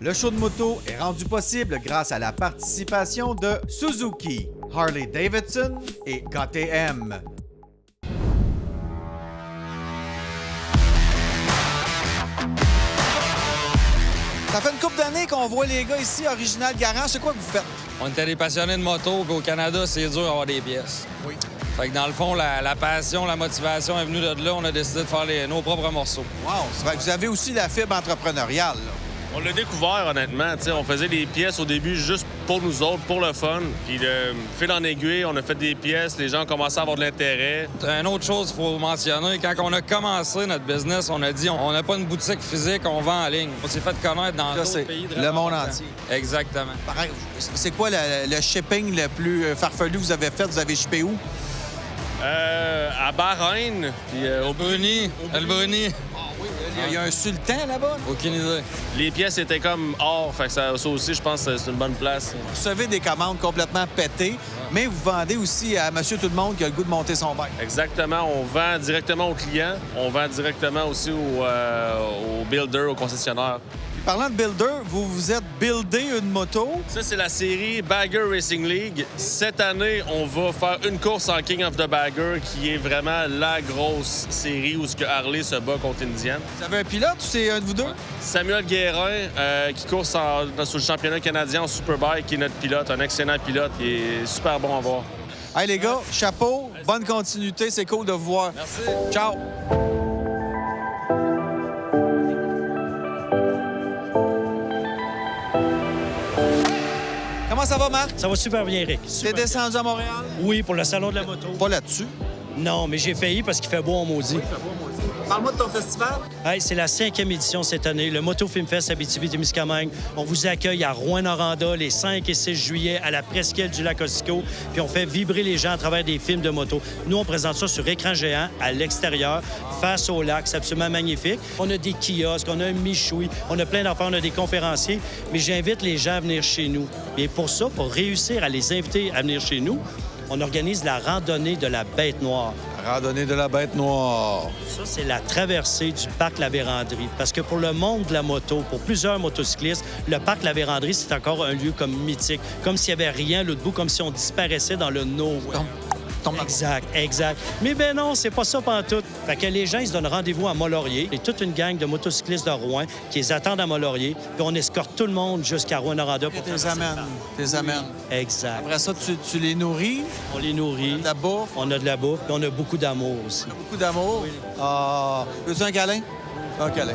Le show de moto est rendu possible grâce à la participation de Suzuki, Harley-Davidson et KTM. Ça fait une couple d'années qu'on voit les gars ici, Original Garage. C'est quoi que vous faites? On était des passionnés de moto, puis au Canada, c'est dur d'avoir des pièces. Oui. Fait que dans le fond, la passion, la motivation est venue de là. On a décidé de faire nos propres morceaux. Wow! Ça fait que vous avez aussi la fibre entrepreneuriale, là. On l'a découvert, honnêtement. T'sais, on faisait des pièces au début juste pour nous autres, pour le fun. Puis, fil en aiguille, on a fait des pièces. Les gens ont commencé à avoir de l'intérêt. Une autre chose qu'il faut mentionner, quand on a commencé notre business, on a dit on n'a pas une boutique physique, on vend en ligne. On s'est fait connaître dans d'autres pays. Le monde entier. Exactement. Pareil, c'est quoi le shipping le plus farfelu que vous avez fait? Vous avez shippé où? À Bahreïn, puis Au Bruni, le Bruni. Il y a un sultan là-bas? Aucune idée. les pièces étaient comme or. Fait que ça aussi, je pense que c'est une bonne place. Vous recevez des commandes complètement pétées, mais vous vendez aussi à monsieur tout le monde qui a le goût de monter son bike. Exactement. On vend directement aux clients. On vend directement aussi aux builders, aux concessionnaires. Parlant de builder, vous vous êtes buildé une moto. Ça, c'est la série Bagger Racing League. Cette année, on va faire une course en King of the Bagger, qui est vraiment la grosse série où ce que Harley se bat contre Indian. Vous avez un pilote ou c'est un de vous deux? Samuel Guérin, qui court sur le championnat canadien en Superbike, qui est notre pilote, un excellent pilote. Il est super bon à voir. Hey les gars, chapeau, bonne continuité, c'est cool de vous voir. Merci. Ciao! Comment ça va, Marc? Ça va super bien, Eric. T'es Super descendu à Montréal? bien. Oui, pour le salon de la moto. Pas là-dessus. Non, mais j'ai failli parce qu'il fait beau en maudit. Parle-moi de ton festival. Hey, c'est la 5e édition cette année, le Moto Film Fest Abitibi-Témiscamingue. On vous accueille à Rouyn-Noranda les 5 et 6 juillet à la presqu'île du lac Ossico, puis on fait vibrer les gens à travers des films de moto. Nous, on présente ça sur écran géant, à l'extérieur, face au lac. C'est absolument magnifique. On a des kiosques, on a un michoui, on a plein d'affaires, on a des conférenciers, mais j'invite les gens à venir chez nous. Et pour ça, pour réussir à les inviter à venir chez nous, on organise la randonnée de la Bête Noire. Randonnée de la Bête Noire. Ça, c'est la traversée du parc La Vérandrie. Parce que pour le monde de la moto, pour plusieurs motocyclistes, le parc La Vérandrie, c'est encore un lieu comme mythique. Comme s'il n'y avait rien à l'autre bout, comme si on disparaissait dans le nowhere. Exact. Mais ben non, c'est pas ça pantoute. Fait que les gens, ils se donnent rendez-vous à Mont-Laurier. Et toute une gang de motocyclistes de Rouen qui les attendent à Mont-Laurier. Puis on escorte tout le monde jusqu'à Rouyn-Noranda pour Tu les amènes. Exact. Après ça, tu les nourris, On les nourrit. de la bouffe, On a de la bouffe. Puis on a beaucoup d'amour aussi. beaucoup d'amour. Ah, veux-tu un câlin? Un câlin.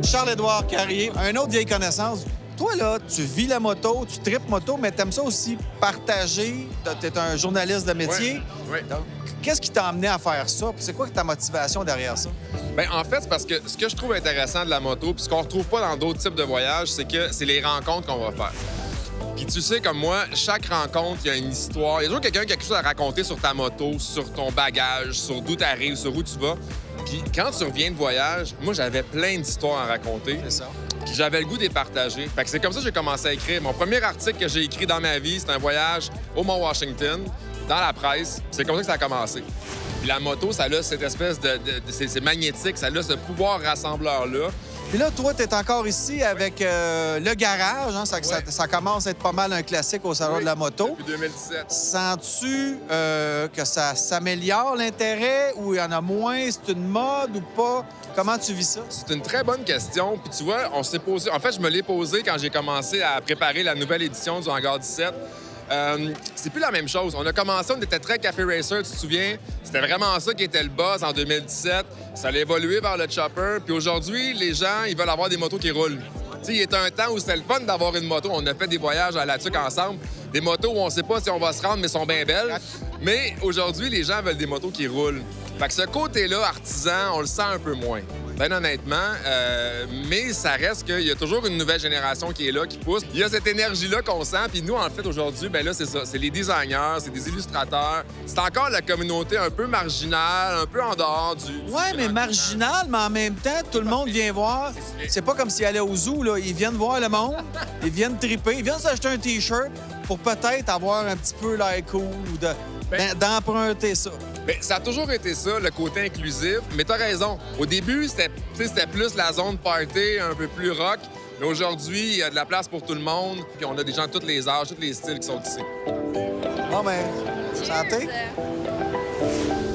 Charles-Édouard Carrier, un autre vieille connaissance. Toi, là, tu vis la moto, tu tripes moto, mais t'aimes ça aussi partager. T'es un journaliste de métier. Oui. Donc, qu'est-ce qui t'a amené à faire ça? Puis c'est quoi ta motivation derrière ça? Bien, en fait, c'est parce que ce que je trouve intéressant de la moto, puis ce qu'on retrouve pas dans d'autres types de voyages, c'est que c'est les rencontres qu'on va faire. Puis tu sais, comme moi, chaque rencontre, il y a une histoire. Il y a toujours quelqu'un qui a quelque chose à raconter sur ta moto, sur ton bagage, sur d'où tu arrives, sur où tu vas. Puis quand tu reviens de voyage, moi, j'avais plein d'histoires à raconter. C'est ça. Puis j'avais le goût de les partager. Fait que c'est comme ça que j'ai commencé à écrire. Mon premier article que j'ai écrit dans ma vie, c'est un voyage au Mont-Washington, dans la presse. C'est comme ça que ça a commencé. Puis la moto, ça a cette espèce c'est magnétique, ça a ce pouvoir rassembleur-là. Puis là, toi, t'es encore ici avec le garage. Hein? Ça commence à être pas mal un classique au salon de la moto. Depuis 2017. Sens-tu que ça s'améliore l'intérêt ou il y en a moins? C'est une mode ou pas? Comment tu vis ça? C'est une très bonne question. Puis tu vois, on s'est posé... En fait, je me l'ai posé quand j'ai commencé à préparer la nouvelle édition du Hangar 17. C'est plus la même chose. On a commencé, on était très Café Racer, tu te souviens? C'était vraiment ça qui était le buzz en 2017. Ça a évolué vers le chopper. Puis aujourd'hui, les gens, ils veulent avoir des motos qui roulent. Tu sais, il y a un temps où c'était le fun d'avoir une moto. On a fait des voyages à la tuque ensemble. Des motos où on sait pas si on va se rendre, mais sont bien belles. Mais aujourd'hui, les gens veulent des motos qui roulent. Fait que ce côté-là, artisan, on le sent un peu moins. Bien honnêtement, mais ça reste qu'il y a toujours une nouvelle génération qui est là, qui pousse. Il y a cette énergie-là qu'on sent, puis nous, en fait, aujourd'hui, bien là, c'est ça. C'est les designers, c'est des illustrateurs. C'est encore la communauté un peu marginale, un peu en dehors du... Ouais, mais marginal, mais en même temps, tout le monde vient voir. C'est pas comme s'ils allaient au zoo, là. Ils viennent voir le monde, ils viennent triper, ils viennent s'acheter un T-shirt pour peut-être avoir un petit peu l'air cool ou d'emprunter ça. Bien, ça a toujours été ça, le côté inclusif. Mais t'as raison. Au début, c'était plus la zone party, un peu plus rock. Mais aujourd'hui, il y a de la place pour tout le monde. Puis on a des gens de tous les âges, tous les styles qui sont ici. Bon, ben, santé. Cheers.